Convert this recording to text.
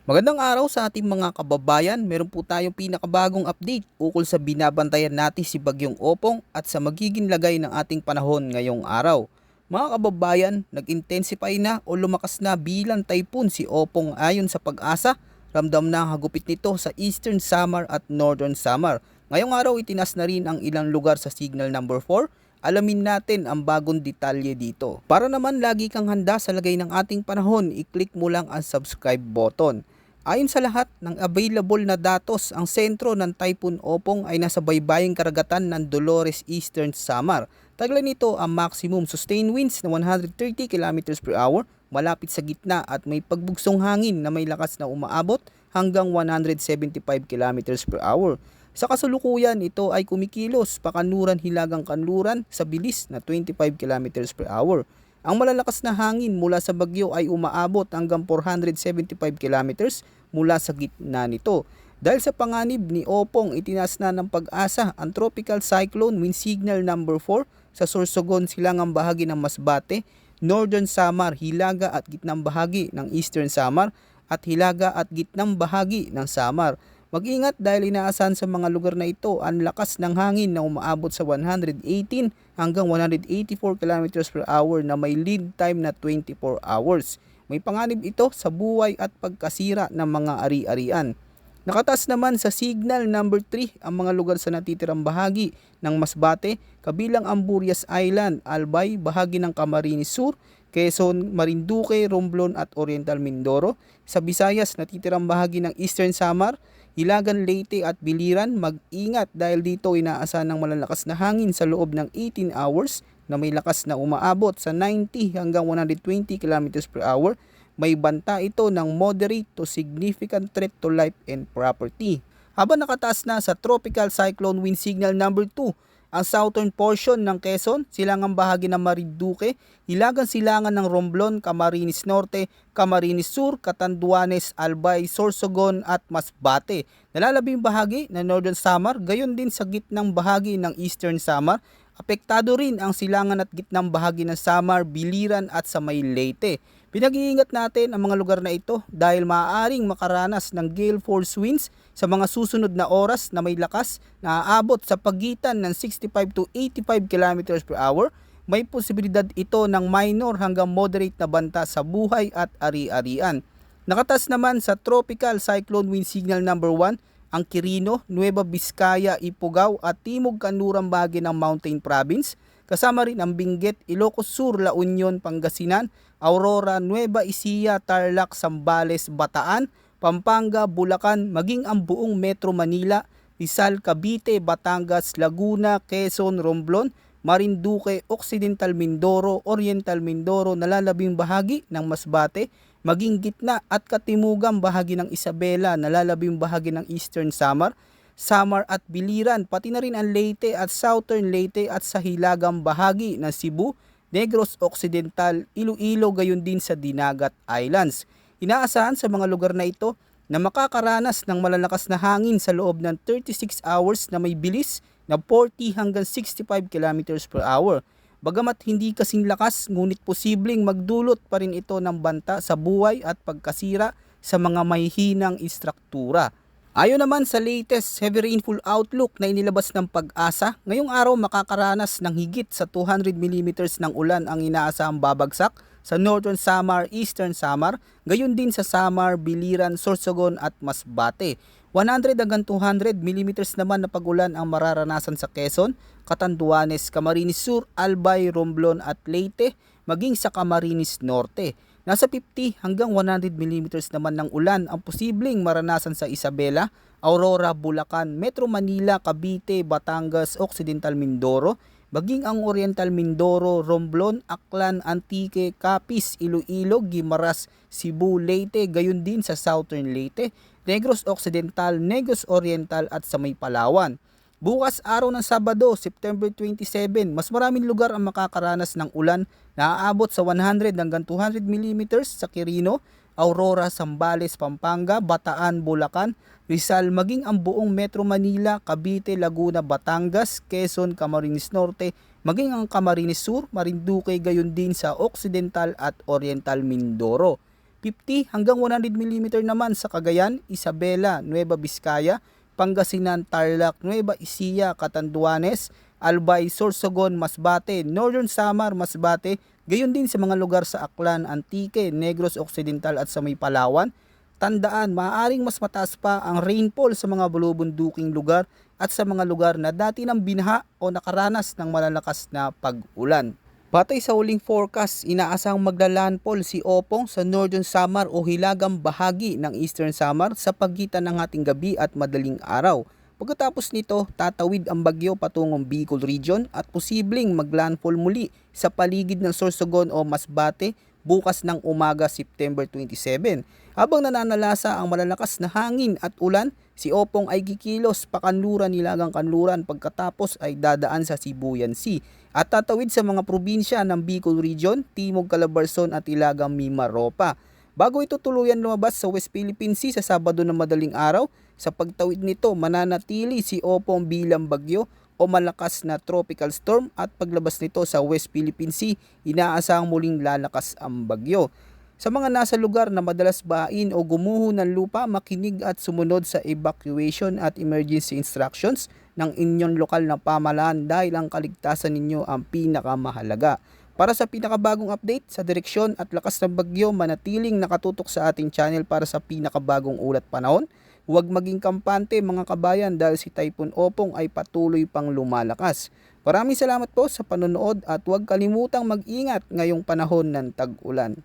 Magandang araw sa ating mga kababayan. Meron po tayong pinakabagong update ukol sa binabantayan natin si Bagyong Opong at sa magiging lagay ng ating panahon ngayong araw. Mga kababayan, nag-intensify na o lumakas na bilang typhoon si Opong ayon sa Pag-asa. Ramdam na ang hagupit nito sa Eastern Samar at Northern Samar. Ngayong araw itinas na rin ang ilang lugar sa signal number 4. Alamin natin ang bagong detalye dito. Para naman lagi kang handa sa lagay ng ating panahon, i-click mo lang ang subscribe button. Ayon sa lahat ng available na datos, ang sentro ng Typhoon Opong ay nasa baybaying karagatan ng Dolores Eastern Samar. Taglay nito ang maximum sustained winds na 130 km per hour, malapit sa gitna at may pagbugsong hangin na may lakas na umaabot hanggang 175 km per hour. Sa kasalukuyan, ito ay kumikilos pakanluran-hilagang kanluran sa bilis na 25 km per hour. Ang malalakas na hangin mula sa bagyo ay umaabot hanggang 475 kilometers mula sa gitna nito. Dahil sa panganib ni Opong, itinaas na ng Pag-asa ang Tropical Cyclone Wind Signal number 4 sa Sorsogon, silangang bahagi ng Masbate, Northern Samar, hilaga at gitnang bahagi ng Eastern Samar at hilaga at gitnang bahagi ng Samar. Mag-ingat dahil inaasahan sa mga lugar na ito ang lakas ng hangin na umaabot sa 118 hanggang 184 km per hour na may lead time na 24 hours. May panganib ito sa buhay at pagkasira ng mga ari-arian. Nakataas naman sa signal number 3 ang mga lugar sa natitirang bahagi ng Masbate, kabilang ang Burias Island, Albay, bahagi ng Camarines Sur, Quezon, Marinduque, Romblon at Oriental Mindoro. Sa Visayas, natitirang bahagi ng Eastern Samar, Hilagan, Leyte at Biliran. Mag-ingat dahil dito inaasahan ng malalakas na hangin sa loob ng 18 hours na may lakas na umaabot sa 90 hanggang 120 km per hour. May banta ito ng moderate to significant threat to life and property. Habang nakataas na sa Tropical Cyclone Wind Signal number 2 ang southern portion ng Quezon, silangang bahagi ng Marinduque, hilagang silangan ng Romblon, Camarines Norte, Camarines Sur, Catanduanes, Albay, Sorsogon at Masbate. Nalalabing bahagi ng Northern Samar, gayon din sa gitnang bahagi ng Eastern Samar. Apektado rin ang silangan at gitnang bahagi ng Samar, Biliran at sa may Leyte. Pinag-iingat natin ang mga lugar na ito dahil maaaring makaranas ng gale force winds sa mga susunod na oras na may lakas na aabot sa pagitan ng 65 to 85 km per hour. May posibilidad ito ng minor hanggang moderate na banta sa buhay at ari-arian. Nakatas naman sa Tropical Cyclone Wind Signal number 1 ang Quirino, Nueva Vizcaya, Ifugao at Timog Kanlurang bahagi ng Mountain Province. Kasama rin ang Benguet, Ilocos Sur, La Union, Pangasinan, Aurora, Nueva Ecija, Tarlac, Zambales, Bataan, Pampanga, Bulacan, maging ang buong Metro Manila, Rizal, Cavite, Batangas, Laguna, Quezon, Romblon, Marinduque, Occidental Mindoro, Oriental Mindoro, nalalabing bahagi ng Masbate, maging gitna at katimugang bahagi ng Isabela, nalalabing bahagi ng Eastern Samar, Samar at Biliran, pati na rin ang Leyte at Southern Leyte at sa hilagang bahagi ng Cebu, Negros Occidental, Iloilo, gayon din sa Dinagat Islands. Inaasahan sa mga lugar na ito na makakaranas ng malalakas na hangin sa loob ng 36 hours na may bilis na 40 hanggang 65 km per hour. Bagamat hindi kasing lakas, ngunit posibleng magdulot pa rin ito ng banta sa buhay at pagkasira sa mga mahihinang istruktura. Ayon naman sa latest heavy rainfall outlook na inilabas ng Pag-asa, ngayong araw makakaranas ng higit sa 200 mm ng ulan ang inaasahang babagsak sa Northern Samar, Eastern Samar, gayon din sa Samar, Biliran, Sorsogon at Masbate. 100 hanggang 200 mm naman na pag-ulan ang mararanasan sa Quezon, Catanduanes, Camarines Sur, Albay, Romblon at Leyte, maging sa Camarines Norte. Nasa 50 hanggang 100 mm naman ng ulan ang posibleng maranasan sa Isabela, Aurora, Bulacan, Metro Manila, Cavite, Batangas, Occidental Mindoro, maging ang Oriental Mindoro, Romblon, Aklan, Antique, Capiz, Iloilo, Guimaras, Cebu, Leyte, gayon din sa Southern Leyte, Negros Occidental, Negros Oriental at sa may Palawan. Bukas araw ng Sabado, September 27, mas maraming lugar ang makakaranas ng ulan na aabot sa 100 hanggang 200 mm sa Quirino, Aurora, Zambales, Pampanga, Bataan, Bulacan, Rizal, maging ang buong Metro Manila, Cavite, Laguna, Batangas, Quezon, Camarines Norte, maging ang Camarines Sur, Marinduque, gayon din sa Occidental at Oriental Mindoro. 50 hanggang 100 mm naman sa Cagayan, Isabela, Nueva Vizcaya, Pangasinan, Tarlac, Nueva Ecija, Catanduanes, Albay, Sorsogon, Masbate, Northern Samar, Masbate, gayon din sa mga lugar sa Aklan, Antique, Negros Occidental at sa may Palawan. Tandaan, maaaring mas mataas pa ang rainfall sa mga bulubunduking lugar at sa mga lugar na dati ng binaha o nakaranas ng malalakas na pag-ulan. Batay sa huling forecast, inaasahang maglalandfall si Opong sa Northern Samar o hilagang bahagi ng Eastern Samar sa pagitan ng ating gabi at madaling araw. Pagkatapos nito, tatawid ang bagyo patungong Bicol Region at posibleng maglandfall muli sa paligid ng Sorsogon o Masbate bukas ng umaga September 27. Habang nananalasa ang malalakas na hangin at ulan, si Opong ay kikilos pakanluran nilagang kanluran pagkatapos ay dadaan sa Sibuyan Sea at tatawid sa mga probinsya ng Bicol Region, Timog Calabarzon at Ilagang Mimaropa. Bago ito tuluyan lumabas sa West Philippine Sea sa Sabado ng madaling araw, sa pagtawid nito mananatili si Opong bilang bagyo o malakas na tropical storm at paglabas nito sa West Philippine Sea, inaasahang muling lalakas ang bagyo. Sa mga nasa lugar na madalas bahain o gumuho ng lupa, makinig at sumunod sa evacuation at emergency instructions ng inyong lokal na pamahalaan dahil ang kaligtasan ninyo ang pinakamahalaga. Para sa pinakabagong update sa direksyon at lakas ng bagyo, manatiling nakatutok sa ating channel para sa pinakabagong ulat panahon. Huwag maging kampante mga kabayan dahil si Typhoon Opong ay patuloy pang lumalakas. Maraming salamat po sa panonood at huwag kalimutang mag-ingat ngayong panahon ng tag-ulan.